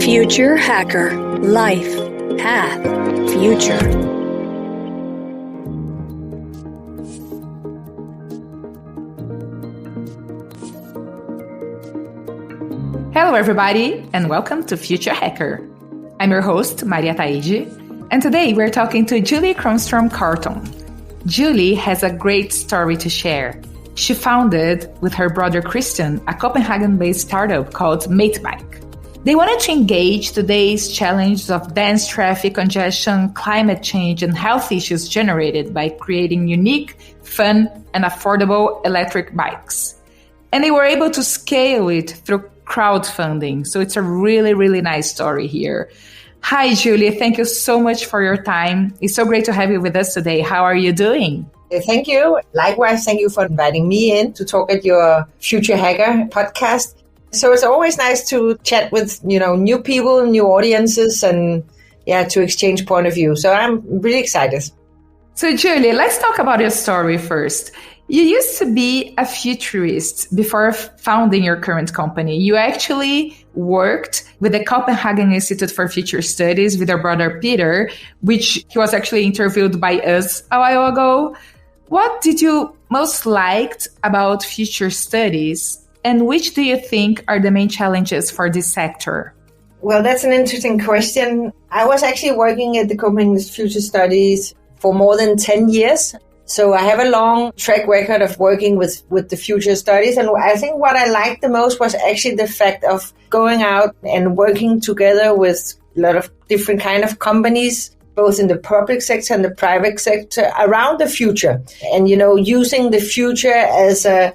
Future Hacker. Life. Path. Future. Hello everybody, and welcome to Future Hacker. I'm your host, Mate.bike, and today we're talking to Julie Kronstrøm Carton. Julie has a great story to share. She founded, with her brother Christian, a Copenhagen-based startup called Mate.bike. They wanted to engage today's challenges of dense traffic congestion, climate change, and health issues generated by creating unique, fun, and affordable electric bikes. And they were able to scale it through crowdfunding. So it's a really, really nice story here. Hi, Julie. Thank you so much for your time. It's so great to have you with us today. How are you doing? Thank you. Likewise, thank you for inviting me in to talk at your Future Hacker podcast. So it's always nice to chat with, new people, new audiences, and to exchange point of view. So I'm really excited. So Julie, let's talk about your story first. You used to be a futurist before founding your current company. You actually worked with the Copenhagen Institute for Future Studies with your brother Peter, which he was actually interviewed by us a while ago. What did you most liked about future studies? And which do you think are the main challenges for this sector? Well, that's an interesting question. I was actually working at the Copenhagen Future Studies for more than 10 years. So I have a long track record of working with the future studies. And I think what I liked the most was actually the fact of going out and working together with a lot of different kind of companies, both in the public sector and the private sector, around the future. And, using the future as a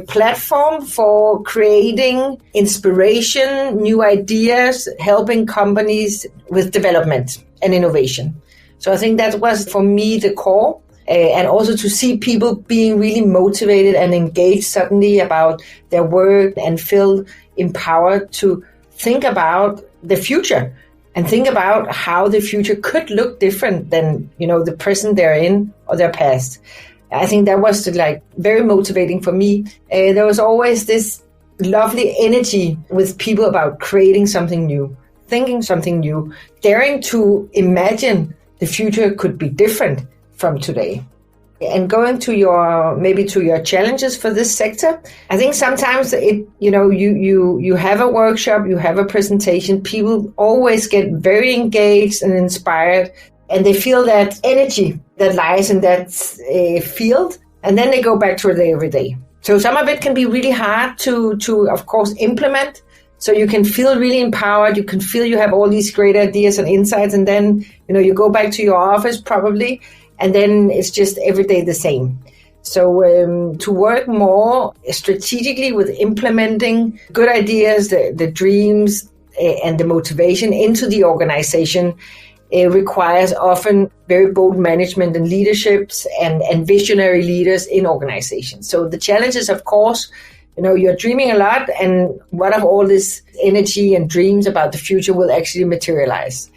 platform for creating inspiration, new ideas, helping companies with development and innovation. So I think that was, for me, the core. And also to see people being really motivated and engaged suddenly about their work and feel empowered to think about the future. And think about how the future could look different than, the present they're in or their past. I think that was very motivating for me. There was always this lovely energy with people about creating something new, thinking something new, daring to imagine the future could be different from today. And going to your challenges for this sector, I think sometimes you have a workshop, you have a presentation, people always get very engaged and inspired, and they feel that energy that lies in that field, and then they go back to it every day. So some of it can be really hard to of course implement. So you can feel really empowered, you can feel you have all these great ideas and insights, and then you go back to your office probably. And then it's just every day the same. So to work more strategically with implementing good ideas, the dreams and the motivation into the organization, it requires often very bold management and leaderships and visionary leaders in organizations. So the challenge is, of course, you're dreaming a lot, and what of all this energy and dreams about the future will actually materialize?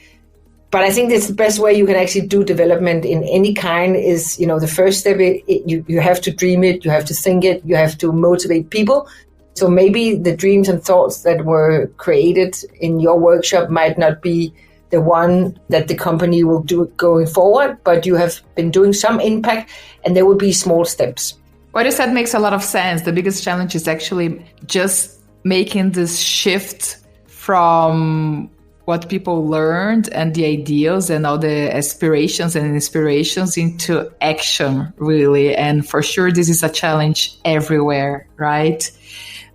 But I think that's the best way you can actually do development in any kind is, the first step, you have to dream it, you have to think it, you have to motivate people. So maybe the dreams and thoughts that were created in your workshop might not be the one that the company will do going forward, but you have been doing some impact, and there will be small steps. What you said makes a lot of sense. The biggest challenge is actually just making this shift from what people learned and the ideals and all the aspirations and inspirations into action, really. And for sure, this is a challenge everywhere, right?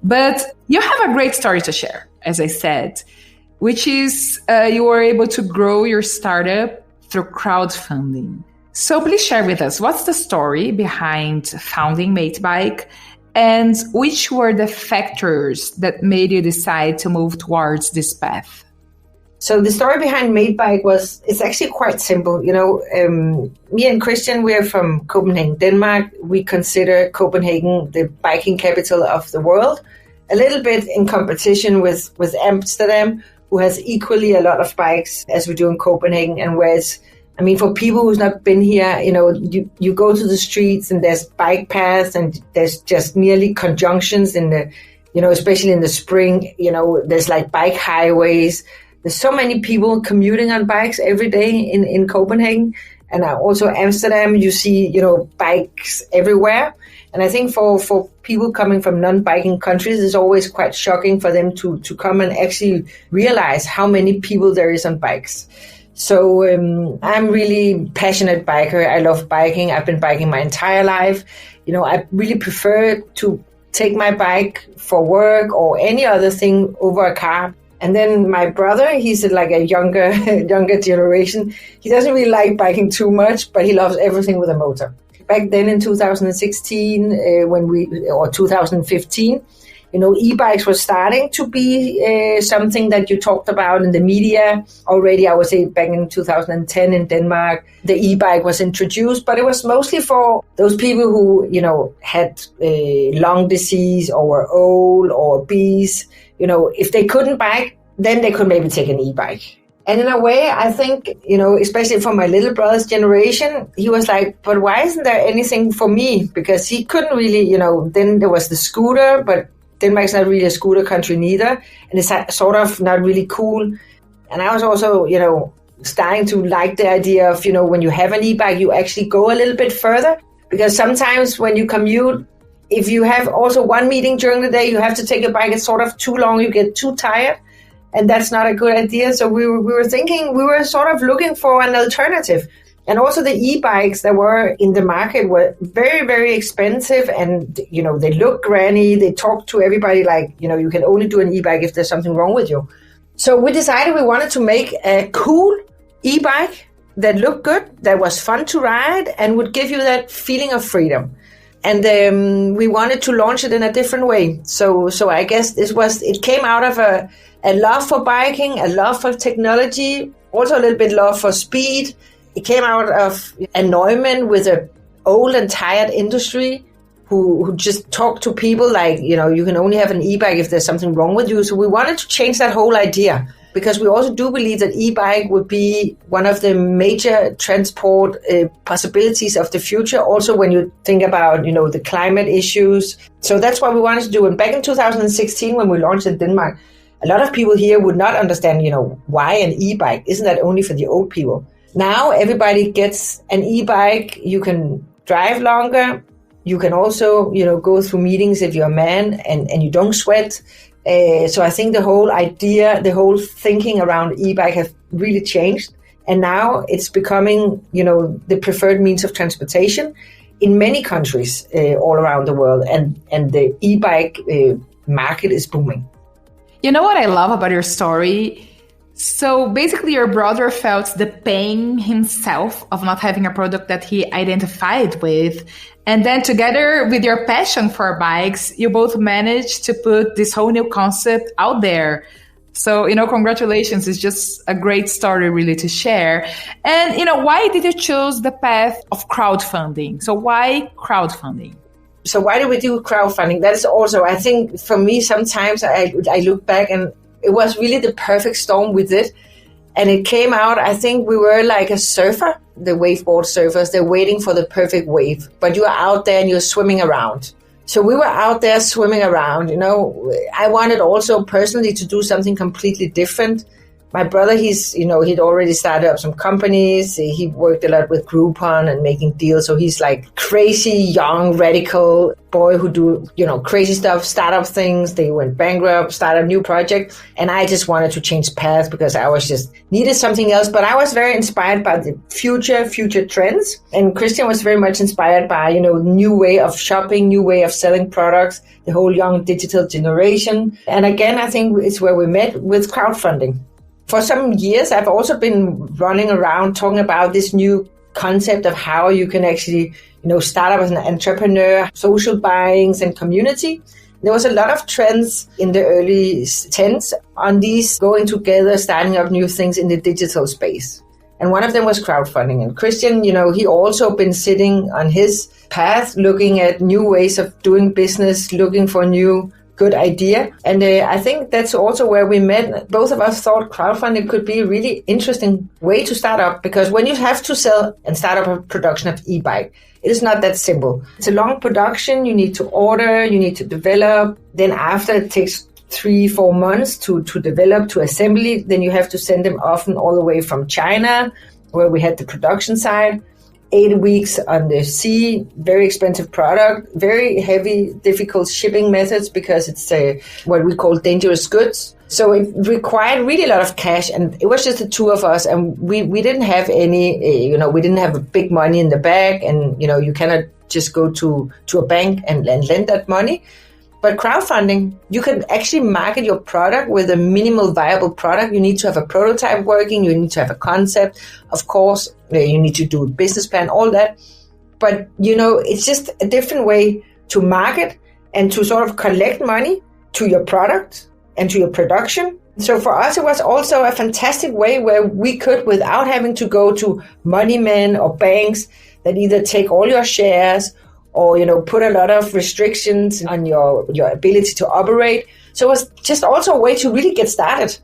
But you have a great story to share, as I said, which is you were able to grow your startup through crowdfunding. So please share with us, what's the story behind founding Mate.bike, and which were the factors that made you decide to move towards this path? So the story behind Mate.bike it's actually quite simple. Me and Christian, we are from Copenhagen, Denmark. We consider Copenhagen the biking capital of the world, a little bit in competition with Amsterdam, who has equally a lot of bikes as we do in Copenhagen. And whereas, for people who's not been here, you go to the streets and there's bike paths and there's just nearly conjunctions in the, especially in the spring, there's like bike highways. There's so many people commuting on bikes every day in Copenhagen. And also Amsterdam, you see, bikes everywhere. And I think for people coming from non-biking countries, it's always quite shocking for them to come and actually realize how many people there is on bikes. So I'm really passionate biker. I love biking. I've been biking my entire life. I really prefer to take my bike for work or any other thing over a car. And then my brother, he's like a younger generation. He doesn't really like biking too much, but he loves everything with a motor. Back then in 2016, or 2015, e-bikes were starting to be something that you talked about in the media already. I would say back in 2010 in Denmark, the e-bike was introduced, but it was mostly for those people who, had lung disease or were old or obese. If they couldn't bike, then they could maybe take an e-bike. And in a way, I think, especially for my little brother's generation, he was like, but why isn't there anything for me? Because he couldn't really, then there was the scooter, but Denmark's not really a scooter country neither. And it's sort of not really cool. And I was also, starting to like the idea of, when you have an e-bike, you actually go a little bit further. Because sometimes when you commute, if you have also one meeting during the day, you have to take a bike. It's sort of too long. You get too tired. And that's not a good idea. So we were sort of looking for an alternative. And also the e-bikes that were in the market were very, very expensive. And, they look granny. They talk to everybody like, you can only do an e-bike if there's something wrong with you. So we decided we wanted to make a cool e-bike that looked good, that was fun to ride, and would give you that feeling of freedom. And we wanted to launch it in a different way. So I guess it came out of a love for biking, a love for technology, also a little bit love for speed. It came out of annoyment with an old and tired industry who just talk to people like, you can only have an e-bike if there's something wrong with you. So we wanted to change that whole idea, because we also do believe that e-bike would be one of the major transport possibilities of the future. Also, when you think about, the climate issues. So that's what we wanted to do. And back in 2016, when we launched in Denmark, a lot of people here would not understand, why an e-bike? Isn't that only for the old people? Now everybody gets an e-bike. You can drive longer. You can also, go through meetings if you're a man and you don't sweat. So I think the whole idea, the whole thinking around e-bike has really changed. And now it's becoming, the preferred means of transportation in many countries all around the world. And the e-bike market is booming. You know what I love about your story? So basically your brother felt the pain himself of not having a product that he identified with. And then together with your passion for bikes, you both managed to put this whole new concept out there. So, congratulations. It's just a great story really to share. And, why did you choose the path of crowdfunding? So why crowdfunding? So why did we do crowdfunding? That is also, I think for me, sometimes I look back and it was really the perfect storm we did. And it came out, I think we were like a surfer, the waveboard surfers, they're waiting for the perfect wave, but you are out there and you're swimming around. So we were out there swimming around, I wanted also personally to do something completely different. My brother, he'd already started up some companies. He worked a lot with Groupon and making deals. So he's like crazy, young, radical boy who do, crazy stuff, startup things. They went bankrupt, started a new project. And I just wanted to change paths because I was just needed something else. But I was very inspired by the future trends. And Christian was very much inspired by, new way of shopping, new way of selling products, the whole young digital generation. And again, I think it's where we met with crowdfunding. For some years, I've also been running around talking about this new concept of how you can actually, start up as an entrepreneur, social buyings and community. There was a lot of trends in the early 10s on these going together, starting up new things in the digital space. And one of them was crowdfunding. And Christian, he also been sitting on his path, looking at new ways of doing business, looking for new good idea. And I think that's also where we met. Both of us thought crowdfunding could be a really interesting way to start up, because when you have to sell and start up a production of e-bike, it is not that simple. It's a long production. You need to order, you need to develop. Then after it takes 3-4 months to develop, to assembly. Then you have to send them often all the way from China, where we had the production side. 8 weeks on the sea, very expensive product, very heavy, difficult shipping methods because it's what we call dangerous goods. So it required really a lot of cash, and it was just the two of us, and we didn't have any, we didn't have a big money in the bag, and, you cannot just go to a bank and lend that money. But crowdfunding, you can actually market your product with a minimal viable product. You need to have a prototype working. You need to have a concept. Of course, you need to do a business plan, all that. But, it's just a different way to market and to sort of collect money to your product and to your production. So for us, it was also a fantastic way where we could, without having to go to money men or banks that either take all your shares or, put a lot of restrictions on your ability to operate. So it was just also a way to really get started.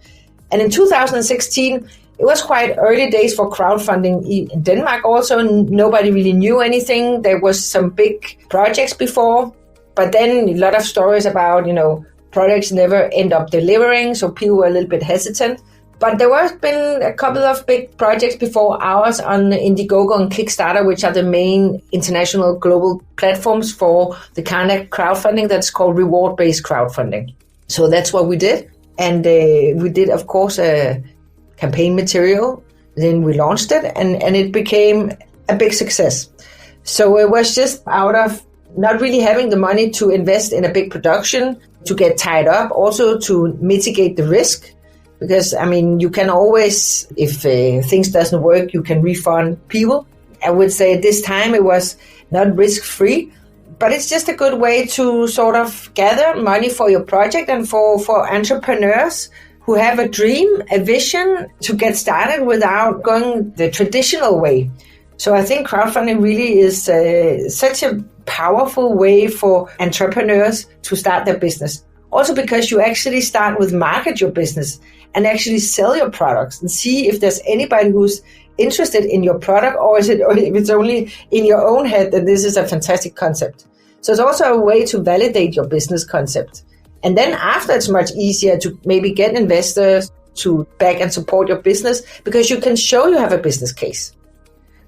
And in 2016, it was quite early days for crowdfunding in Denmark also. Nobody really knew anything. There was some big projects before, but then a lot of stories about, products never end up delivering. So people were a little bit hesitant. But there have been a couple of big projects before ours on Indiegogo and Kickstarter, which are the main international global platforms for the kind of crowdfunding that's called reward-based crowdfunding. So that's what we did. And we did, of course, a campaign material. Then we launched it, and it became a big success. So it was just out of not really having the money to invest in a big production, to get tied up, also to mitigate the risk. Because, you can always, if things doesn't work, you can refund people. I would say this time it was not risk-free, but it's just a good way to sort of gather money for your project and for entrepreneurs who have a dream, a vision to get started without going the traditional way. So I think crowdfunding really is such a powerful way for entrepreneurs to start their business. Also because you actually start with market your business and actually sell your products and see if there's anybody who's interested in your product, or if it's only in your own head, then this is a fantastic concept. So it's also a way to validate your business concept. And then after, it's much easier to maybe get investors to back and support your business because you can show you have a business case.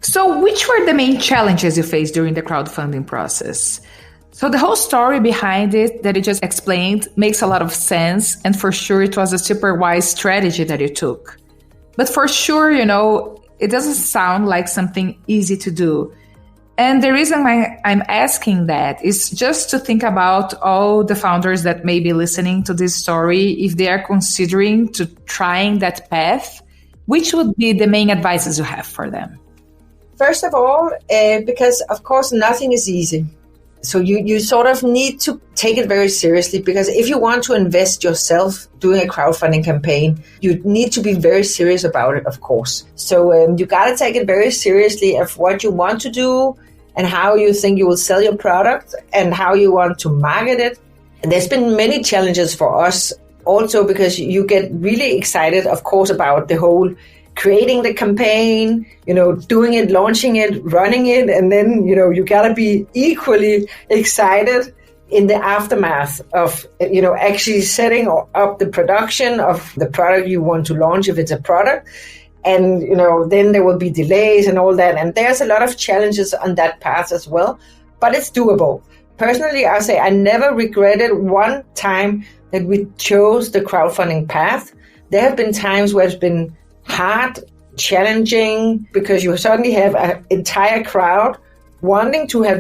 So which were the main challenges you faced during the crowdfunding process? So the whole story behind it that you just explained makes a lot of sense. And for sure, it was a super wise strategy that you took. But for sure, it doesn't sound like something easy to do. And the reason why I'm asking that is just to think about all the founders that may be listening to this story, if they are considering to trying that path, which would be the main advices you have for them? First of all, because of course, nothing is easy. So you sort of need to take it very seriously, because if you want to invest yourself doing a crowdfunding campaign, you need to be very serious about it, of course. So you got to take it very seriously of what you want to do and how you think you will sell your product and how you want to market it. And there's been many challenges for us also, because you get really excited, of course, about the whole creating the campaign, doing it, launching it, running it, and then, you gotta be equally excited in the aftermath of, actually setting up the production of the product you want to launch, if it's a product. And, then there will be delays and all that. And there's a lot of challenges on that path as well, but it's doable. Personally, I say I never regretted one time that we chose the crowdfunding path. There have been times where it's been hard, challenging, because you suddenly have an entire crowd wanting to have,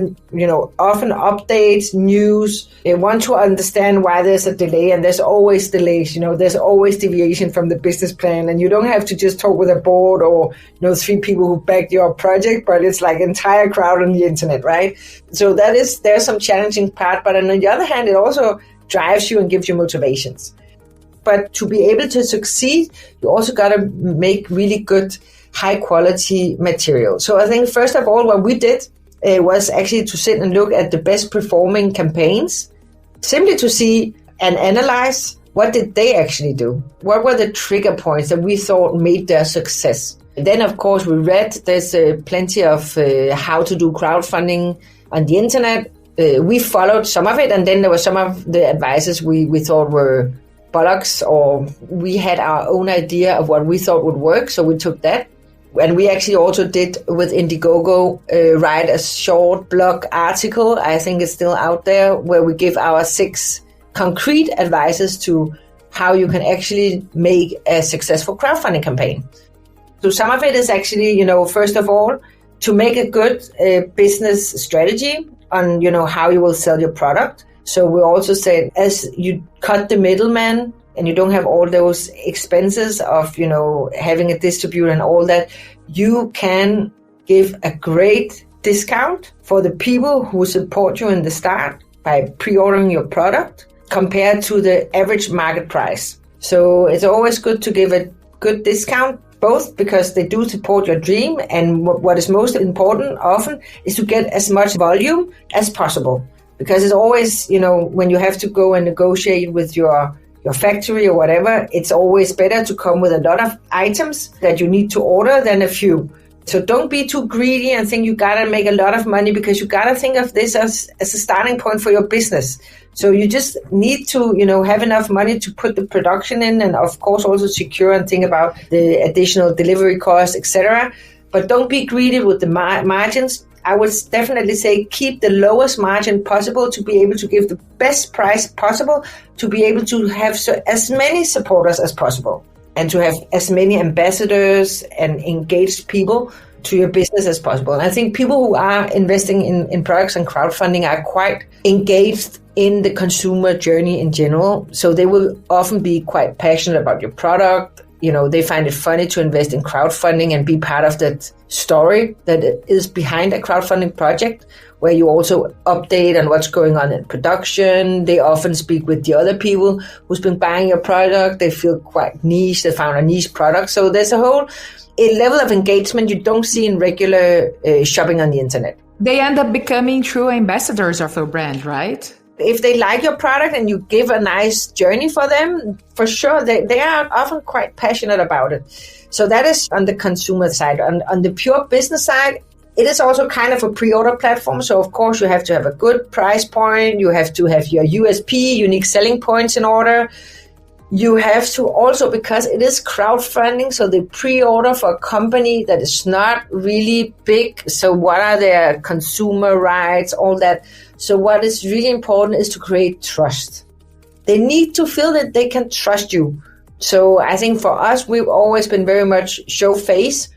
often updates, news. They want to understand why there's a delay, and there's always delays, there's always deviation from the business plan, and you don't have to just talk with a board or, 3 people who backed your project, but it's like entire crowd on the internet, right? So there's some challenging part, but on the other hand, it also drives you and gives you motivations. But to be able to succeed, you also got to make really good, high quality material. So I think first of all, what we did was actually to sit and look at the best performing campaigns, simply to see and analyze what did they actually do? What were the trigger points that we thought made their success? And then, of course, we read there's plenty of how to do crowdfunding on the internet. We followed some of it, and then there were some of the advices we thought were bollocks, or we had our own idea of what we thought would work. So we took that. And we actually also did with Indiegogo write a short blog article, I think it's still out there, where we give our 6 concrete advices to how you can actually make a successful crowdfunding campaign. So some of it is actually, first of all, to make a good business strategy on, how you will sell your product. So we also said, as you cut the middleman, and you don't have all those expenses of, having a distributor and all that, you can give a great discount for the people who support you in the start by pre-ordering your product compared to the average market price. So it's always good to give a good discount, both because they do support your dream, and what is most important often is to get as much volume as possible. Because it's always, when you have to go and negotiate with your factory or whatever, it's always better to come with a lot of items that you need to order than a few. So don't be too greedy and think you gotta make a lot of money, because you gotta think of this as a starting point for your business. So you just need to, have enough money to put the production in, and of course also secure and think about the additional delivery costs, etc. But don't be greedy with the margins. I would definitely say keep the lowest margin possible to be able to give the best price possible, to be able to have as many supporters as possible, and to have as many ambassadors and engaged people to your business as possible. And I think people who are investing in products and crowdfunding are quite engaged in the consumer journey in general. So they will often be quite passionate about your product. They find it funny to invest in crowdfunding and be part of that story that is behind a crowdfunding project, where you also update on what's going on in production. They often speak with the other people who's been buying your product. They feel quite niche. They found a niche product. So there's a level of engagement you don't see in regular shopping on the internet. They end up becoming true ambassadors of your brand, right? If they like your product and you give a nice journey for them, for sure, they are often quite passionate about it. So that is on the consumer side. On the pure business side, it is also kind of a pre-order platform. So of course you have to have a good price point. You have to have your USP, unique selling points, in order. You have to also, because it is crowdfunding, so they pre-order for a company that is not really big. So what are their consumer rights, all that. So what is really important is to create trust. They need to feel that they can trust you. So I think for us, we've always been very much show face.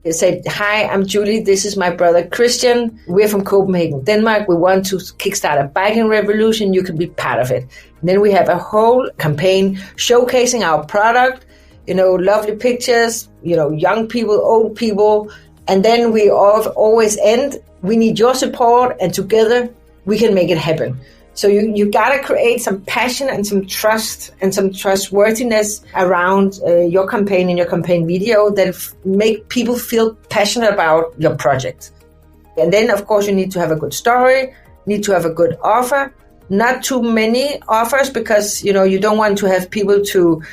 They said, hi, I'm Julie. This is my brother, Christian. We're from Copenhagen, Denmark. We want to kickstart a biking revolution. You can be part of it. And then we have a whole campaign showcasing our product, lovely pictures, young people, old people. And then we always end, we need your support, and together we can make it happen. So you got to create some passion and some trust and some trustworthiness around your campaign and your campaign video that make people feel passionate about your project. And then, of course, you need to have a good story, need to have a good offer, not too many offers, because, you don't want to have people to,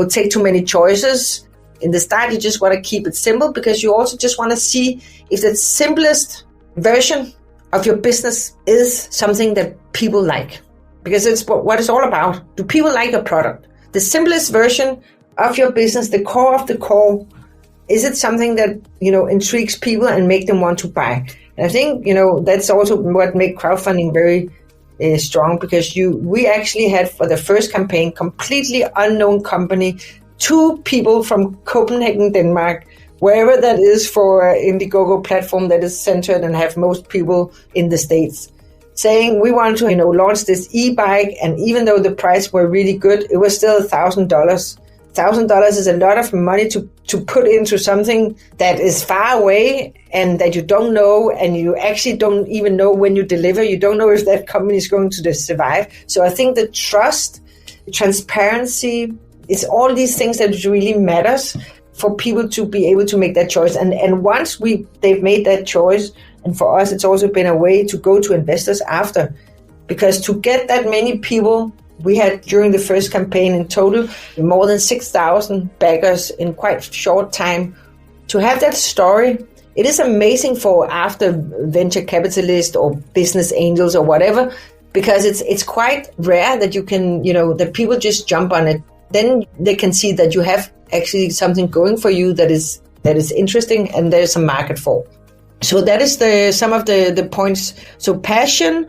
take too many choices. In the start, you just want to keep it simple, because you also just want to see if the simplest version of your business is something that people like, because it's what it's all about. Do people like your product? The simplest version of your business, the core of the core, is it something that, intrigues people and make them want to buy? And I think, that's also what made crowdfunding very strong, because we actually had, for the first campaign, completely unknown company, 2 people from Copenhagen, Denmark, wherever that is for an Indiegogo platform that is centered and have most people in the States, saying we want to, launch this e-bike. And even though the price were really good, it was still $1,000. $1,000 is a lot of money to put into something that is far away and that you don't know, and you actually don't even know when you deliver. You don't know if that company is going to survive. So I think the trust, transparency, it's all these things that really matters for people to be able to make that choice. And once they've made that choice, and for us, it's also been a way to go to investors after. Because to get that many people, we had during the first campaign in total, more than 6,000 backers in quite short time. To have that story, it is amazing for after venture capitalists or business angels or whatever, because it's quite rare that you can, that people just jump on it then they can see that you have actually something going for you that is interesting and there's a market for. So that is some of the points. So passion,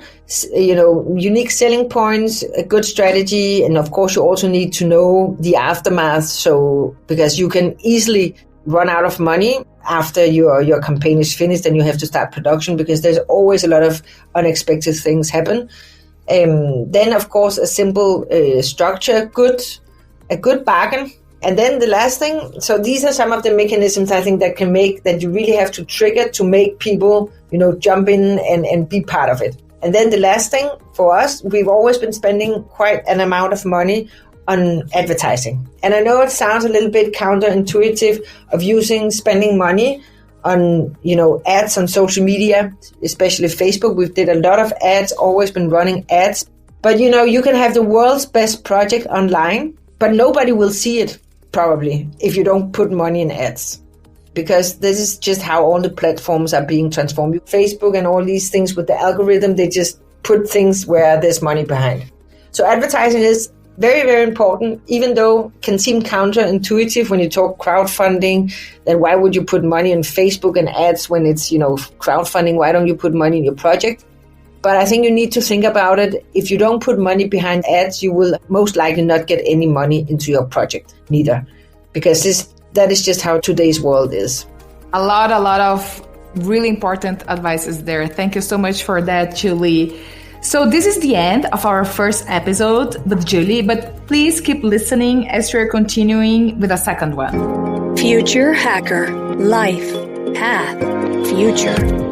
unique selling points, a good strategy, and of course you also need to know the aftermath. So because you can easily run out of money after your campaign is finished and you have to start production, because there's always a lot of unexpected things happen. Then of course a simple structure, a good bargain. And then the last thing, so these are some of the mechanisms I think that you really have to trigger to make people, jump in and be part of it. And then the last thing for us, we've always been spending quite an amount of money on advertising. And I know it sounds a little bit counterintuitive of spending money on, ads on social media, especially Facebook. We've did a lot of ads, always been running ads. But, you can have the world's best project online, but nobody will see it. Probably, if you don't put money in ads, because this is just how all the platforms are being transformed. Facebook and all these things with the algorithm, they just put things where there's money behind. So advertising is very, very important, even though it can seem counterintuitive when you talk crowdfunding. Then why would you put money in Facebook and ads when it's, crowdfunding? Why don't you put money in your project? But I think you need to think about it. If you don't put money behind ads, you will most likely not get any money into your project neither, because that is just how today's world is. A lot of really important advices there. Thank you so much for that, Julie. So this is the end of our first episode with Julie, but please keep listening as we're continuing with a second one. Future Hacker. Life. Path. Future.